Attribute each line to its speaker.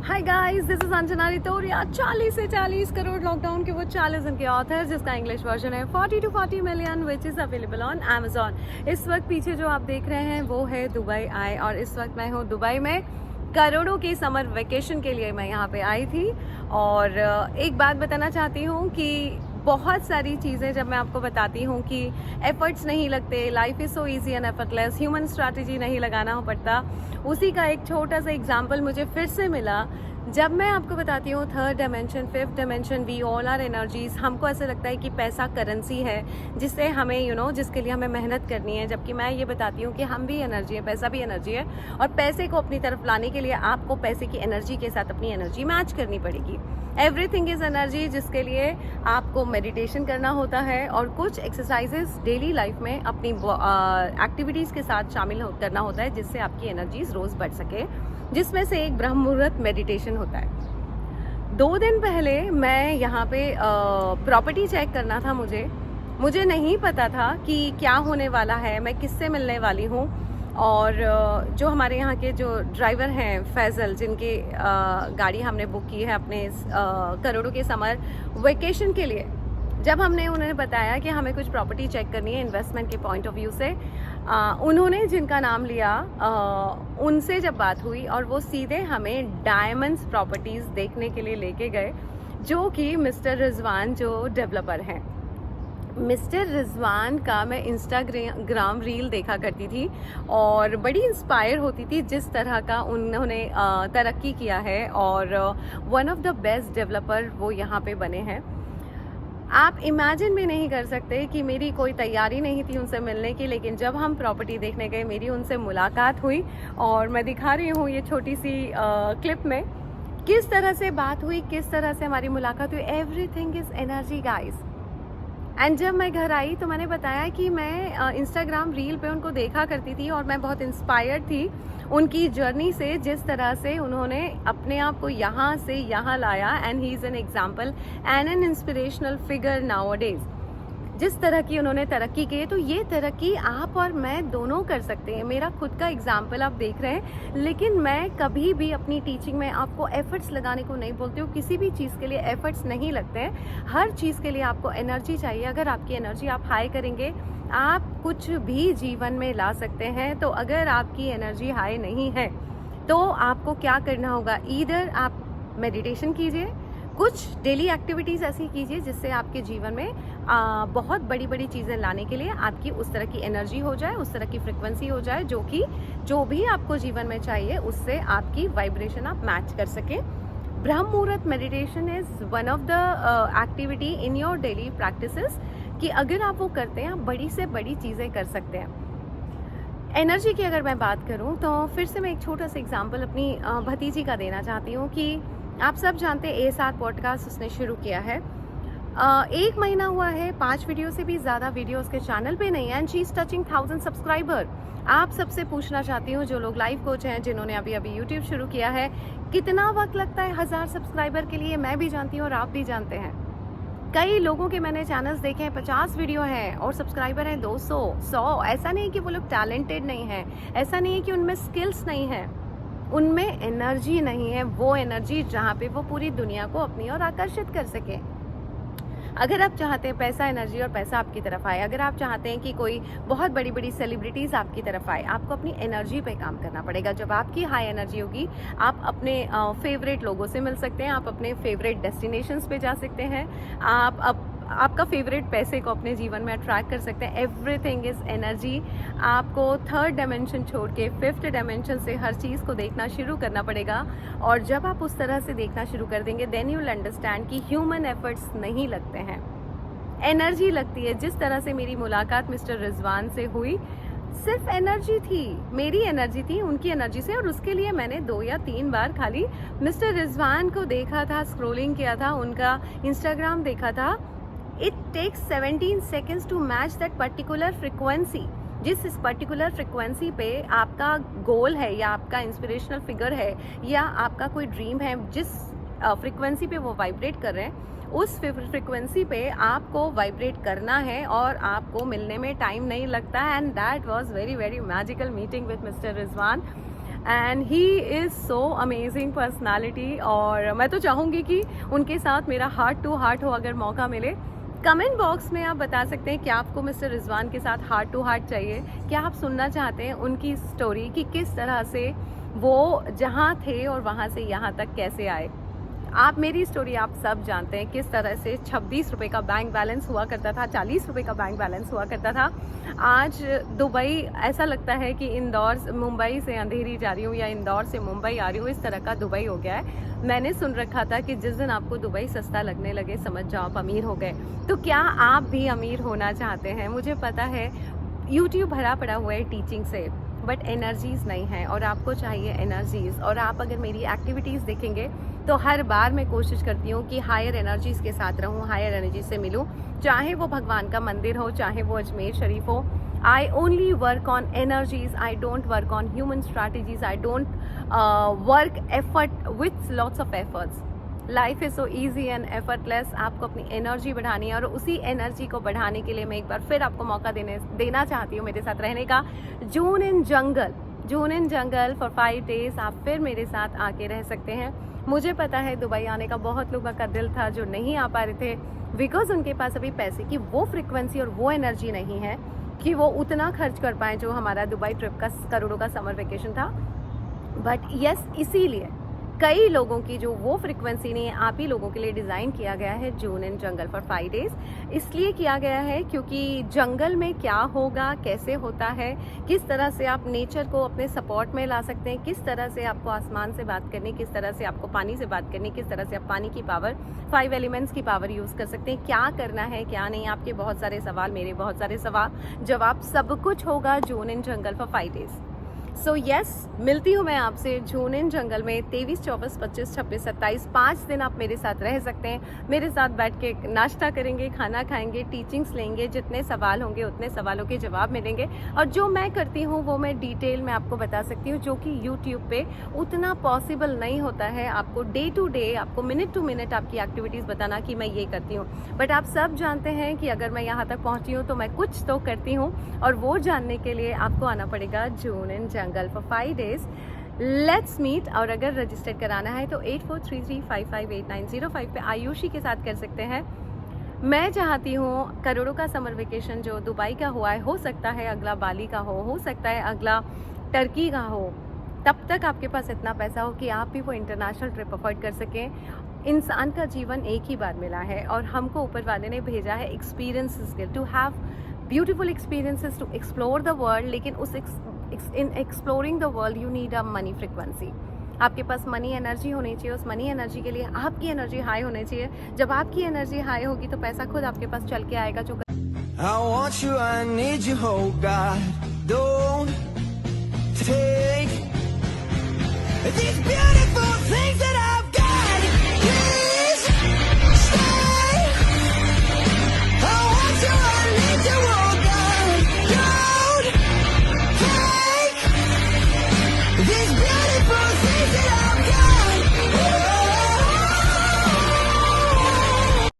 Speaker 1: Hi guys, this is Anjana Ritoria. 40 से 40 crore lockdown के वो 40 दिन के ऑथर, जिसका इंग्लिश वर्जन है 40 to 40 million, which is available on Amazon. इस वक्त पीछे जो आप देख रहे हैं वो है दुबई आई, और इस वक्त मैं हूँ दुबई में करोड़ों की समर वेकेशन के लिए मैं यहाँ पे आई थी। और एक बात बताना चाहती हूँ कि बहुत सारी चीज़ें जब मैं आपको बताती हूँ कि एफर्ट्स नहीं लगते, life is so easy and effortless, human strategy नहीं लगाना पड़ता, उसी का एक छोटा सा एग्जांपल मुझे फिर से मिला जब मैं आपको बताती हूँ third dimension, fifth dimension, we all are energies. हमको ऐसा लगता है कि पैसा करेंसी है जिससे हमें जिसके लिए हमें मेहनत करनी है, जबकि मैं ये बताती हूँ कि हम भी एनर्जी है, पैसा भी एनर्जी है, और पैसे को अपनी तरफ लाने के लिए आपको पैसे की एनर्जी के साथ अपनी एनर्जी मैच करनी पड़ेगी। एवरीथिंग इज एनर्जी, जिसके लिए आपको मेडिटेशन करना होता है और कुछ एक्सरसाइजेस डेली लाइफ में अपनी एक्टिविटीज़ के साथ शामिल करना होता है, जिससे आपकी एनर्जीज रोज़ बढ़ सके, जिसमें से एक ब्रह्म मुहूर्त मेडिटेशन होता है। 2 दिन पहले मैं यहाँ पे प्रॉपर्टी चेक करना था, मुझे नहीं पता था कि क्या होने वाला है, मैं किससे मिलने वाली हूँ। और जो हमारे यहाँ के जो ड्राइवर हैं फैज़ल, जिनकी गाड़ी हमने बुक की है अपने करोड़ों के समर वेकेशन के लिए, जब हमने उन्हें बताया कि हमें कुछ प्रॉपर्टी चेक करनी है इन्वेस्टमेंट के पॉइंट ऑफ व्यू से, उन्होंने जिनका नाम लिया उनसे जब बात हुई और वो सीधे हमें डायमंड्स प्रॉपर्टीज़ देखने के लिए लेके गए, जो कि मिस्टर रिजवान जो डेवलपर हैं। मिस्टर रिजवान का मैं इंस्टाग्राम रील देखा करती थी और बड़ी इंस्पायर होती थी जिस तरह का उन्होंने तरक्की किया है, और one of the best developer वो यहाँ पे बने हैं। आप इमेजिन भी नहीं कर सकते कि मेरी कोई तैयारी नहीं थी उनसे मिलने की, लेकिन जब हम प्रॉपर्टी देखने गए मेरी उनसे मुलाकात हुई, और मैं दिखा रही हूँ ये छोटी सी क्लिप में किस तरह से बात हुई, किस तरह से हमारी मुलाकात हुई। Everything is energy guys. And जब मैं घर आई तो मैंने बताया कि मैं इंस्टाग्राम रील पे उनको देखा करती थी और मैं बहुत इंस्पायर्ड थी उनकी जर्नी से, जिस तरह से उन्होंने अपने आप को यहाँ से यहाँ लाया। And he is an example and N inspirational figure nowadays. जिस तरह की उन्होंने तरक्की की है, तो ये तरक्की आप और मैं दोनों कर सकते हैं। मेरा खुद का एग्जाम्पल आप देख रहे हैं, लेकिन मैं कभी भी अपनी टीचिंग में आपको एफर्ट्स लगाने को नहीं बोलती हूँ। किसी भी चीज़ के लिए एफर्ट्स नहीं लगते हैं, हर चीज़ के लिए आपको एनर्जी चाहिए। अगर आपकी एनर्जी आप हाई करेंगे, आप कुछ भी जीवन में ला सकते हैं। तो अगर आपकी एनर्जी हाई नहीं है तो आपको क्या करना होगा, ईदर आप मेडिटेशन कीजिए, कुछ डेली एक्टिविटीज़ ऐसी कीजिए जिससे आपके जीवन में बहुत बड़ी बड़ी चीज़ें लाने के लिए आपकी उस तरह की एनर्जी हो जाए, उस तरह की फ्रिक्वेंसी हो जाए, जो भी आपको जीवन में चाहिए उससे आपकी वाइब्रेशन आप मैच कर सकें। ब्रह्म मुहूर्त meditation is one of the activity in your daily practices, कि अगर आप वो करते हैं आप बड़ी से बड़ी चीज़ें कर सकते हैं। एनर्जी की अगर मैं बात करूं तो फिर से मैं एक छोटा सा एग्जांपल अपनी भतीजी का देना चाहती हूं कि आप सब जानते हैं A7 पॉडकास्ट उसने शुरू किया है। 1 महीना हुआ है, 5 वीडियो से भी ज़्यादा वीडियो उसके चैनल पे नहीं है, and she is touching 1000 subscriber. आप सबसे पूछना चाहती हूँ जो लोग लाइफ कोच हैं, जिन्होंने अभी अभी यूट्यूब शुरू किया है, कितना वक्त लगता है 1000 सब्सक्राइबर के लिए। मैं भी जानती हूँ और आप भी जानते हैं। कई लोगों के मैंने चैनल्स देखे हैं, 50 वीडियो हैं और सब्सक्राइबर हैं 200, 100। ऐसा नहीं कि वो लोग टैलेंटेड नहीं हैं, ऐसा नहीं है कि उनमें स्किल्स नहीं है, उनमें एनर्जी नहीं है, वो एनर्जी जहाँ पे वो पूरी दुनिया को अपनी ओर आकर्षित कर सके। अगर आप चाहते हैं पैसा एनर्जी और पैसा आपकी तरफ आए, अगर आप चाहते हैं कि कोई बहुत बड़ी बड़ी सेलिब्रिटीज़ आपकी तरफ आए, आपको अपनी एनर्जी पे काम करना पड़ेगा। जब आपकी हाई एनर्जी होगी, आप अपने फेवरेट लोगों से मिल सकते हैं, आप अपने फेवरेट डेस्टिनेशंस पे जा सकते हैं, आपका फेवरेट पैसे को अपने जीवन में अट्रैक्ट कर सकते हैं। Everything is energy. आपको थर्ड डायमेंशन छोड़ के फिफ्थ डायमेंशन से हर चीज़ को देखना शुरू करना पड़ेगा, और जब आप उस तरह से देखना शुरू कर देंगे, देन यू विल अंडरस्टैंड कि ह्यूमन एफर्ट्स नहीं लगते हैं, एनर्जी लगती है। जिस तरह से मेरी मुलाकात मिस्टर रिजवान से हुई, सिर्फ एनर्जी थी, मेरी एनर्जी थी उनकी एनर्जी से, और उसके लिए मैंने 2 या 3 बार खाली मिस्टर रिजवान को देखा था, स्क्रोलिंग किया था, उनका इंस्टाग्राम देखा था। It takes 17 seconds to match that particular frequency. जिस इस पर्टिकुलर फ्रिक्वेंसी पे आपका गोल है, या आपका इंस्पिरेशनल फिगर है, या आपका कोई ड्रीम है, जिस फ्रिक्वेंसी पे वो वाइब्रेट कर रहे हैं, उस फ्रिक्वेंसी पे आपको वाइब्रेट करना है और आपको मिलने में टाइम नहीं लगता है। And that was very very magical meeting with mister Rizwan. And he is so amazing personality. और मैं तो चाहूँगी कि उनके साथ मेरा हार्ट टू हार्ट हो अगर मौका मिले। कमेंट बॉक्स में आप बता सकते हैं कि आपको मिस्टर रिजवान के साथ हार्ट टू हार्ट चाहिए, क्या आप सुनना चाहते हैं उनकी स्टोरी कि किस तरह से वो जहाँ थे और वहाँ से यहाँ तक कैसे आए। आप मेरी स्टोरी आप सब जानते हैं किस तरह से 26 रुपये का बैंक बैलेंस हुआ करता था, 40 रुपये का बैंक बैलेंस हुआ करता था। आज दुबई ऐसा लगता है कि इंदौर मुंबई से अंधेरी जा रही हूँ या इंदौर से मुंबई आ रही हूँ, इस तरह का दुबई हो गया है। मैंने सुन रखा था कि जिस दिन आपको दुबई सस्ता लगने लगे समझ जाओ आप अमीर हो गए। तो क्या आप भी अमीर होना चाहते हैं? मुझे पता है यूट्यूब भरा पड़ा हुआ है टीचिंग से, बट एनर्जीज़ नहीं है और आपको चाहिए एनर्जीज़। और आप अगर मेरी एक्टिविटीज़ देखेंगे तो हर बार मैं कोशिश करती हूँ कि हायर एनर्जीज़ के साथ रहूँ, हायर एनर्जी से मिलूँ, चाहे वो भगवान का मंदिर हो, चाहे वो अजमेर शरीफ हो। I only work on energies, I don't work on human strategies, I don't work effort with lots of efforts. Life is so easy and effortless. आपको अपनी एनर्जी बढ़ानी है और उसी एनर्जी को बढ़ाने के लिए मैं एक बार फिर आपको मौका देना चाहती हूँ मेरे साथ रहने का। जून इन जंगल फॉर 5 डेज़ आप फिर मेरे साथ आके रह सकते हैं। मुझे पता है दुबई आने का बहुत लोगों का दिल था जो नहीं आ पा रहे थे बिकॉज उनके पास अभी पैसे की वो फ्रिक्वेंसी और वो एनर्जी नहीं है कि वो उतना खर्च कर पाएँ जो हमारा दुबई ट्रिप का करोड़ों का समर वेकेशन था। बट यस, इसीलिए कई लोगों की जो वो फ्रिक्वेंसी नहीं है, आप ही लोगों के लिए डिज़ाइन किया गया है जून इन जंगल फॉर 5 डेज़। इसलिए किया गया है क्योंकि जंगल में क्या होगा, कैसे होता है, किस तरह से आप नेचर को अपने सपोर्ट में ला सकते हैं, किस तरह से आपको आसमान से बात करनी, किस तरह से आपको पानी से बात करनी, किस तरह से आप पानी की पावर, 5 एलिमेंट्स की पावर यूज़ कर सकते हैं, क्या करना है क्या नहीं। आपके बहुत सारे सवाल, मेरे बहुत सारे सवाल, जवाब सब कुछ होगा जून in jungle for 5 days. So yes, मिलती हूँ मैं आपसे जून इन जंगल में 23, 24, 25, 26, 27 5 दिन आप मेरे साथ रह सकते हैं। मेरे साथ बैठ के नाश्ता करेंगे, खाना खाएंगे, टीचिंग्स लेंगे, जितने सवाल होंगे उतने सवालों के जवाब मिलेंगे। और जो मैं करती हूँ वो मैं डिटेल में आपको बता सकती हूँ, जो कि यूट्यूब पे उतना पॉसिबल नहीं होता है आपको डे टू डे, आपको मिनट टू मिनट आपकी एक्टिविटीज़ बताना कि मैं ये करती हूँ। बट आप सब जानते हैं कि अगर मैं यहाँ तक पहुँची हूँ तो मैं कुछ तो करती हूँ, और वो जानने के लिए आपको आना पड़ेगा June in jungle for 5 days. Let's meet. और अगर रजिस्टर कराना है तो 8433558905 पे आयुषी के साथ कर सकते हैं। मैं चाहती हूँ करोड़ों का समर वेकेशन जो दुबई का हुआ है, हो सकता है अगला बाली का हो सकता है अगला टर्की का हो, तब तक आपके पास इतना पैसा हो कि आप भी वो इंटरनेशनल ट्रिप अफोर्ड कर सकें। इंसान का जीवन एक ही बार मिला है और हमको ऊपर वाले ने भेजा है एक्सपीरियंसेस के, to have beautiful experiences, to explore the world. लेकिन उस in exploring the world you need a money frequency. आपके पास मनी एनर्जी होनी चाहिए। उस मनी एनर्जी के लिए आपकी एनर्जी हाई होनी चाहिए। जब आपकी एनर्जी हाई होगी तो पैसा खुद आपके पास चल के आएगा। जो
Speaker 2: I want you, I need you, oh God, don't take this